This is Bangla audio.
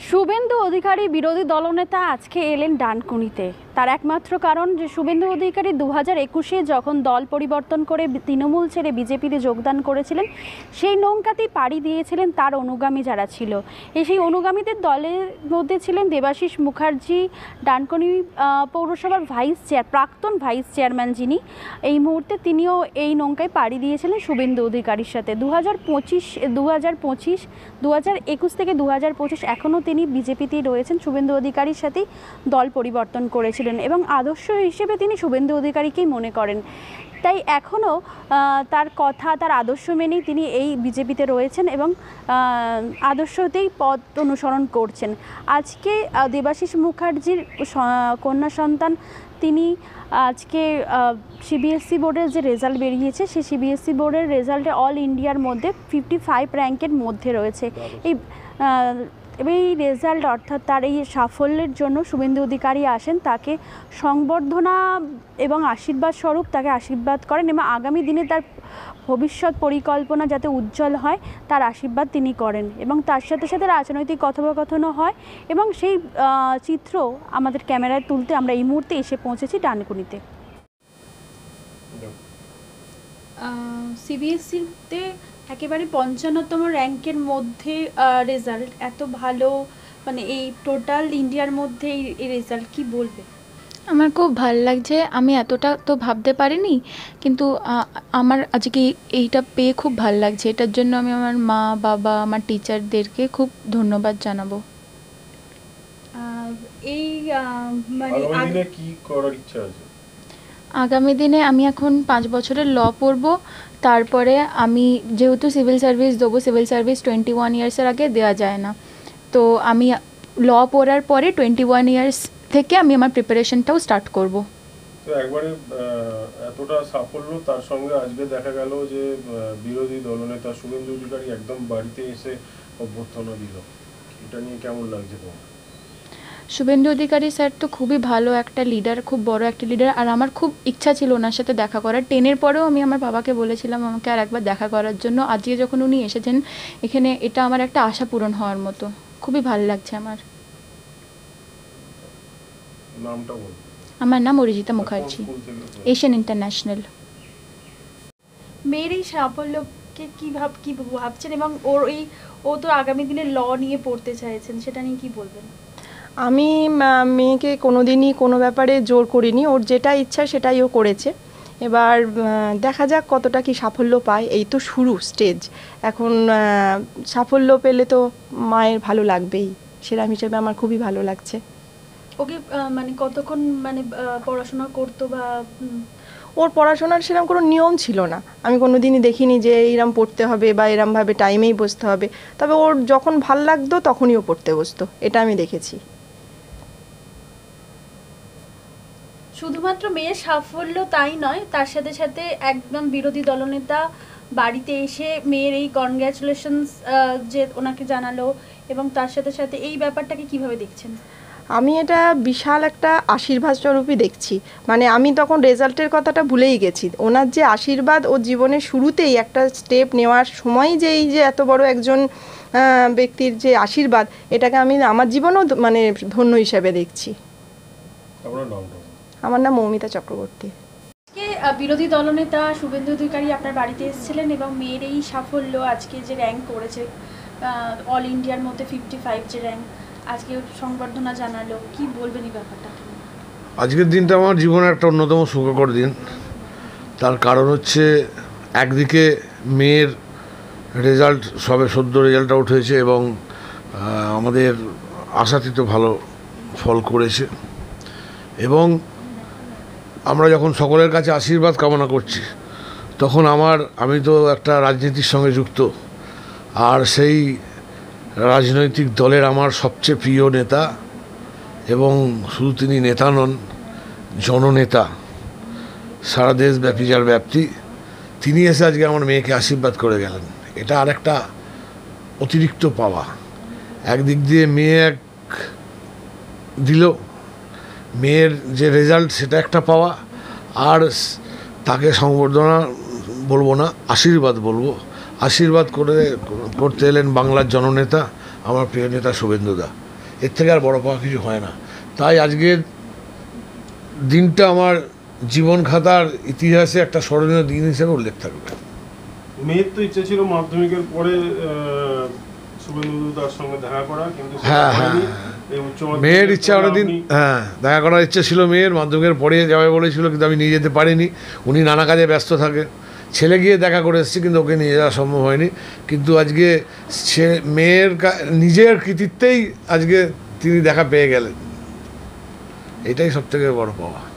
শুভেন্দু অধিকারী বিরোধী দলনেতা আজকে এলেন ডানকুনিতে। তার একমাত্র কারণ যে শুভেন্দু অধিকারী 2021-এ যখন দল পরিবর্তন করে তৃণমূল ছেড়ে বিজেপিতে যোগদান করেছিলেন, সেই নৌকাতেই পাড়ি দিয়েছিলেন তার অনুগামী যারা ছিল। সেই অনুগামীদের দলের মধ্যে ছিলেন দেবাশিস মুখার্জি, ডানকুনি পৌরসভার প্রাক্তন ভাইস চেয়ারম্যান, যিনি এই মুহূর্তে তিনিও এই নৌকায় পাড়ি দিয়েছিলেন শুভেন্দু অধিকারীর সাথে। 2021 থেকে 2025 এখনও তিনি বিজেপিতেই রয়েছেন, শুভেন্দু অধিকারীর সাথেই দল পরিবর্তন করেছিলেন এবং আদর্শ হিসেবে তিনি শুভেন্দু অধিকারীকেই মনে করেন। তাই এখনও তার কথা, তার আদর্শ মেনেই তিনি এই বিজেপিতে রয়েছেন এবং আদর্শতেই পথ অনুসরণ করছেন। আজকে দেবাশিস মুখার্জির কন্যা সন্তান, তিনি আজকে সিবিএসসি বোর্ডের যে রেজাল্ট বেরিয়েছে, সেই সিবিএসসি বোর্ডের রেজাল্টে অল ইন্ডিয়ার মধ্যে 55 র্যাঙ্কের মধ্যে রয়েছে। এই রেজাল্ট অর্থাৎ তার এই সাফল্যের জন্য শুভেন্দু অধিকারী আসেন, তাকে সংবর্ধনা এবং আশীর্বাদ স্বরূপ তাকে আশীর্বাদ করেন এবং আগামী দিনে তার ভবিষ্যৎ পরিকল্পনা যাতে উজ্জ্বল হয় তার আশীর্বাদ তিনি করেন এবং তার সাথে সাথে রাজনৈতিক কথোপকথনও হয় এবং সেই চিত্র আমাদের ক্যামেরায় তুলতে আমরা এই মুহূর্তে এসে পৌঁছেছি ডানকুনিতে। সিবিএসসিতে একেবারে 55তম র্যাঙ্কের মধ্যে রেজাল্ট, এত ভালো, মানে এই টোটাল ইন্ডিয়ার মধ্যে এই রেজাল্ট, কি বলবে? আমার খুব ভালো লাগছে। আমি এতটা তো ভাবতে পারিনি, কিন্তু আমার আজকে এইটা পেয়ে খুব ভালো লাগছে। এটার জন্য আমি আমার মা, বাবা, আমার টিচারদেরকে খুব ধন্যবাদ জানাবো। এই মানে কি করার ইচ্ছা আছে? আগামী দিনে আমি এখন 5 বছরের ল পড়বো। তারপরে আমি যেহেতু সিভিল সার্ভিস দেবো, সিভিল সার্ভিস 21 ইয়ার্সের আগে দেওয়া যায় না, তো আমি ল পড়ার পরে 21 ইয়ার্স থেকে আমি আমার প্রিপারেশনটাও স্টার্ট করব। তো একবারে এতটা সাফল্য, তার সঙ্গে আজকে দেখা গেল যে বিরোধী দলনেতা শুভেন্দু অধিকারী একদম বাড়িতে এসে অভ্যর্থনা দিল, এটা নিয়ে কেমন লাগছে তোমার? শুভেন্দু অধিকারী স্যার তো খুবই ভালো একটা লিডার, খুব বড় একটা লিডার, আর আমার খুব ইচ্ছা ছিল ওনার সাথে দেখা করার। 10-এর পরেও আমি আমার বাবাকে বলেছিলাম আমাকে আর একবার দেখা করার জন্য। আজকে যখন উনি এসেছেন এখানে, এটা আমার একটা আশা পূরণ হওয়ার মতো। খুবই ভালো লাগছে আমার। নামটা বল। আমার নাম অরিজিতা মুখার্জি, এশিয়ান ইন্টারন্যাশনাল। মেয়ের এই সাফল্যকে কি ভাবছেন এবং ও তো আগামী দিনে ল নিয়ে পড়তে চাইছেন, সেটা নিয়ে কি বলবেন? আমি মেয়েকে কোনোদিনই কোনো ব্যাপারে জোর করিনি, ওর যেটা ইচ্ছা সেটাই ও করেছে। এবার দেখা যাক কতটা কি সাফল্য পায়। এই তো শুরু স্টেজ, এখন সাফল্য পেলে তো মায়ের ভালো লাগবেই। সেরকম হিসেবে আমার খুবই ভালো লাগছে। ওকে মানে কতক্ষণ মানে পড়াশোনা করতো বা ওর পড়াশোনার সেরকম কোনো নিয়ম ছিল না, আমি কোনো দিনই দেখিনি যে এইরকম পড়তে হবে বা এরমভাবে টাইমেই বসতে হবে। তবে ওর যখন ভাল লাগতো তখনই ও পড়তে বসতো, এটা আমি দেখেছি। শুধুমাত্র মেয়ের সাফল্য তাই নয়, তার সাথে সাথে একদম বিরোধী দলনেতা বাড়িতে এসে মেয়ের এই কনগ্র্যাচুলেশনস যে ওনাকে জানালো, এবং তার সাথে সাথে এই ব্যাপারটাকে কিভাবে দেখছেন? আমি এটা বিশাল একটা আশীর্বাদ স্বরূপই দেখছি। মানে আমি তখন রেজাল্টের কথাটা ভুলেই গেছি। ওনার যে আশীর্বাদ, ও জীবনের শুরুতেই একটা স্টেপ নেওয়ার সময় যে এই যে এত বড় একজন ব্যক্তির যে আশীর্বাদ, এটাকে আমি আমার জীবনেও মানে ধন্য হিসেবে দেখছি। আমার নাম মৌমিতা চক্রবর্তী। বিরোধী দলনেতা শুভেন্দু অধিকারী আপনার বাড়িতে এসেছিলেন এবং মেয়ের এই সাফল্য, আজকে যে র্যাঙ্ক করেছে অল ইন্ডিয়ার মধ্যে 55 যে র্যাঙ্ক, আজকে সংবর্ধনা জানালো, কি বলবেন এই ব্যাপারটা? আজকের দিনটা আমার জীবনে একটা অন্যতম সুখকর দিন। তার কারণ হচ্ছে, একদিকে মেয়ের রেজাল্ট, সবে সদ্য রেজাল্ট আউট হয়েছে এবং আমাদের আশাতীত ভালো ফল করেছে, এবং আমরা যখন সকলের কাছে আশীর্বাদ কামনা করছি তখন আমি তো একটা রাজনীতির সঙ্গে যুক্ত, আর সেই রাজনৈতিক দলের আমার সবচেয়ে প্রিয় নেতা, এবং শুধু তিনি নেতা নন, জননেতা, সারা দেশব্যাপী যার ব্যাপ্তি, তিনি এসে আজকে আমার মেয়েকে আশীর্বাদ করে গেলেন। এটা আর একটা অতিরিক্ত পাওয়া। একদিক দিয়ে মেয়ে এক দিল, মেয়ের যে রেজাল্ট সেটা একটা পাওয়া, আর তাকে সংবর্ধনা বলবো না, আশীর্বাদ বলবো। আশীর্বাদ করতে এলেন বাংলার জননেতা, আমার প্রিয় নেতা শুভেন্দুদা। এর থেকে আর বড় পাওয়া কিছু হয় না। তাই আজকের দিনটা আমার জীবন খাতার ইতিহাসে একটা স্মরণীয় দিন হিসেবে উল্লেখ থাকবে। মেয়ের তো ইচ্ছে ছিল মাধ্যমিকের পরে শুভেন্দু তার সঙ্গে দেখা করা, কিন্তু সেটা হ্যাঁ, হয়নি। হ্যাঁ। এই উচ্চ মাধ্যমিকের মেয়ের ইচ্ছা পরে অনেকদিন, আপনি- হ্যাঁ, দেখা করার ইচ্ছে ছিল মেয়ের, মাধ্যমিকের পরে যাবে বলেছিল, কিন্তু আমি নিয়ে যেতে পারিনি, উনি নানা কাজে ব্যস্ত থাকে। ছেলে গিয়ে দেখা করে এসেছি, কিন্তু ওকে নিয়ে যাওয়া সম্ভব হয়নি। কিন্তু আজকে সে মেয়ের নিজের কৃতিত্বেই আজকে তিনি দেখা পেয়ে গেলেন, এটাই সব থেকে বড় পাওয়া।